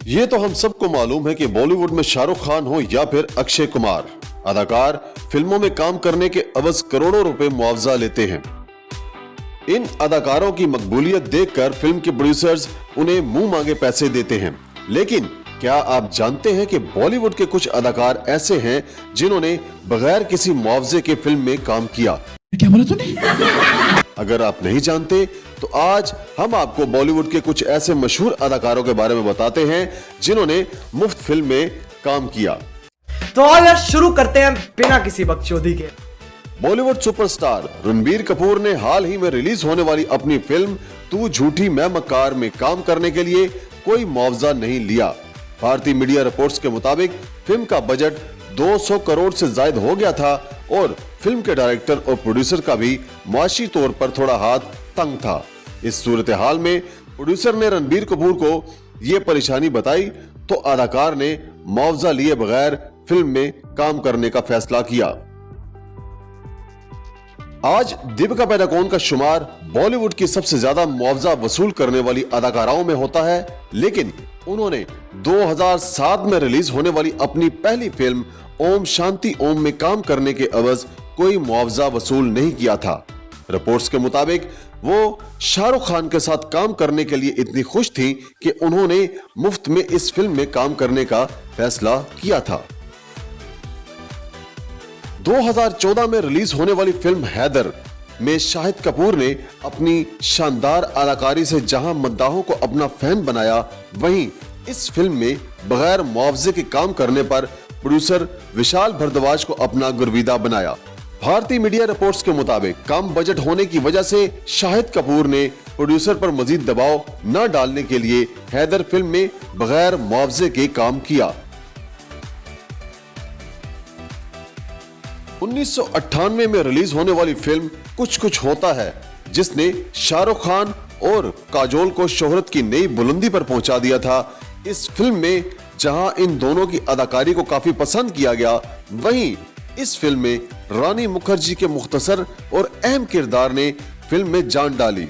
ये तो हम सबको मालूम है कि बॉलीवुड में शाहरुख खान हो या फिर अक्षय कुमार, अदाकार फिल्मों में काम करने के अवज करोड़ों रुपए मुआवजा लेते हैं। इन अदाकारों की मकबूलियत देखकर फिल्म के प्रोड्यूसर्स उन्हें मुंह मांगे पैसे देते हैं। लेकिन क्या आप जानते हैं कि बॉलीवुड के कुछ अदाकार ऐसे हैं जिन्होंने बगैर किसी मुआवजे के फिल्म में काम किया? क्या बोला तूने? अगर आप नहीं जानते तो आज हम आपको बॉलीवुड के कुछ ऐसे मशहूर अदाकारों के बारे में बताते हैं जिन्होंने मुफ्त फिल्म में काम किया। तो आज शुरू करते हैं बिना किसी बकचोदी के। बॉलीवुड सुपरस्टार रणबीर कपूर ने हाल ही में रिलीज होने वाली अपनी फिल्म तू झूठी मैं मक्कार में काम करने के लिए कोई मुआवजा नहीं लिया। भारतीय मीडिया रिपोर्ट्स के मुताबिक फिल्म का बजट 200 करोड़ से ज्यादा हो गया था और फिल्म के डायरेक्टर और प्रोड्यूसर का भी माशी तौर पर थोड़ा हाथ तंग था। इस सूरत हाल में प्रोड्यूसर ने रणबीर कपूर को यह परेशानी बताई तो अदाकार ने मुआवजा लिए बगैर फिल्म में काम करने का फैसला किया। आज दीपिका पादुकोण का शुमार बॉलीवुड की सबसे ज्यादा मुआवजा वसूल करने वाली अदाकाराओं में होता है, लेकिन उन्होंने 2007 में रिलीज होने वाली अपनी पहली फिल्म ओम शांति ओम में काम करने के एवज कोई मुआवजा वसूल नहीं किया था। रिपोर्ट्स के मुताबिक वो शाहरुख खान के साथ काम करने के लिए इतनी खुश थी कि उन्होंने मुफ्त में इस फिल्म में काम करने का फैसला किया था। 2014 में रिलीज होने वाली फिल्म हैदर में शाहिद कपूर ने अपनी शानदार अदाकारी से जहां मद्दाहों को अपना फैन बनाया, वहीं इस फिल्म में बगैर मुआवजे के काम करने पर प्रोड्यूसर विशाल भारद्वाज को अपना गुरविदा बनाया। भारतीय मीडिया रिपोर्ट्स के मुताबिक कम बजट होने की वजह से शाहिद कपूर ने प्रोड्यूसर पर मजीद दबाव न डालने के लिए हैदर फिल्म में बगैर मुआवजे के काम किया। 1998 में रिलीज होने वाली फिल्म कुछ कुछ होता है, जिसने शाहरुख खान और काजोल को शोहरत की नई बुलंदी पर पहुंचा दिया था। इस फिल्म में जहां इन दोनों की अदाकारी को काफी पसंद किया गया, वहीं इस फिल्म में रानी मुखर्जी के मुख्तसर और अहम किरदार ने फिल्म में जान डाली।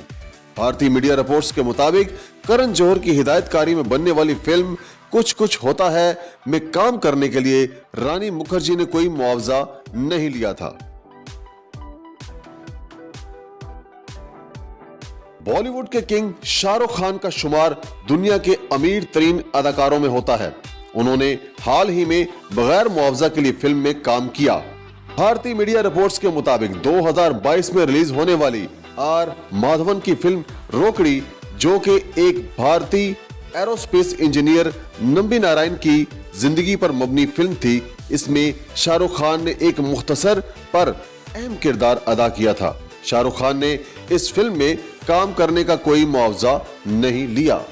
भारतीय मीडिया रिपोर्ट्स के मुताबिक करण जौहर की हिदायतकारी में बनने वाली फिल्म कुछ कुछ होता है में काम करने के लिए रानी मुखर्जी ने कोई मुआवजा नहीं लिया था। बॉलीवुड के किंग शाहरुख खान का शुमार दुनिया के अमीर तरीन अदाकारों में होता है। उन्होंने हाल ही में बगैर मुआवजा के लिए फिल्म में काम किया। भारतीय मीडिया रिपोर्ट्स के मुताबिक 2022 में रिलीज होने वाली आर माधवन की फिल्म रोकड़ी, जो कि एक भारतीय एरोस्पेस इंजीनियर नंबी नारायण की जिंदगी पर मबनी फिल्म थी, इसमें शाहरुख खान ने एक मुख्तसर पर अहम किरदार अदा किया था। शाहरुख खान ने इस फिल्म में काम करने का कोई मुआवजा नहीं लिया।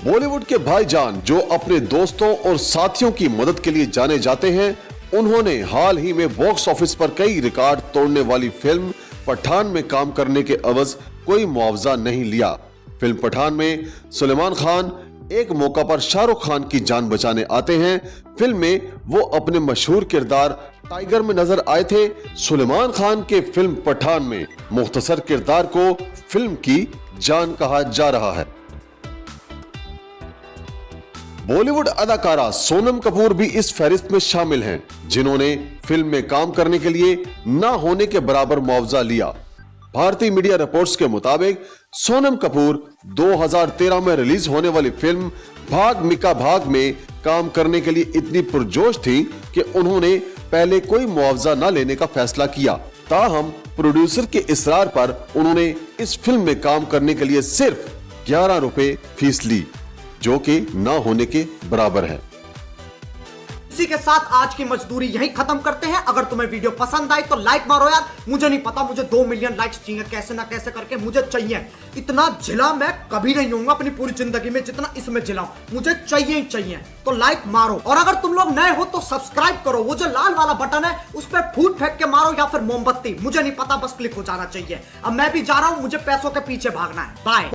बॉलीवुड के भाईजान जो अपने दोस्तों और साथियों की मदद के लिए जाने जाते हैं, उन्होंने हाल ही में बॉक्स ऑफिस पर कई रिकॉर्ड तोड़ने वाली फिल्म पठान में काम करने के एवज कोई मुआवजा नहीं लिया। फिल्म पठान में सलमान खान एक मौका पर शाहरुख खान की जान बचाने आते हैं। फिल्म में वो अपने मशहूर किरदार टाइगर में नजर आए थे। सलमान खान के फिल्म पठान में मुख्तसर किरदार को फिल्म की जान कहा जा रहा है। बॉलीवुड अदाकारा सोनम कपूर भी इस फहरिस्त में शामिल हैं, जिन्होंने फिल्म में काम करने के लिए ना होने के बराबर मुआवजा लिया। भारतीय मीडिया रिपोर्ट्स के मुताबिक सोनम कपूर 2013 में रिलीज होने वाली फिल्म भाग मिका भाग में काम करने के लिए इतनी पुरजोश थी कि उन्होंने पहले कोई मुआवजा न लेने का फैसला किया। ताहम प्रोड्यूसर के इसरार पर उन्होंने इस फिल्म में काम करने के लिए सिर्फ 11 रुपए फीस ली, जो कि ना होने के बराबर है। इसी के साथ आज की मजदूरी यहीं खत्म करते हैं। अगर तुम्हें वीडियो पसंद आई तो लाइक मारो यार। मुझे नहीं पता, मुझे 2 मिलियन लाइक्स चाहिए, कैसे ना कैसे करके मुझे चाहिए। इतना झिला मैं कभी नहीं हूँ अपनी पूरी जिंदगी में जितना इसमें झिला हूं। मुझे चाहिए ही चाहिए, तो लाइक मारो। और अगर तुम लोग नए हो तो सब्सक्राइब करो। वो जो लाल वाला बटन है उस पर फूट फेंक के मारो या फिर मोमबत्ती, मुझे नहीं पता, बस क्लिक हो जाना चाहिए। अब मैं भी जा रहा हूं, मुझे पैसों के पीछे भागना है। बाय।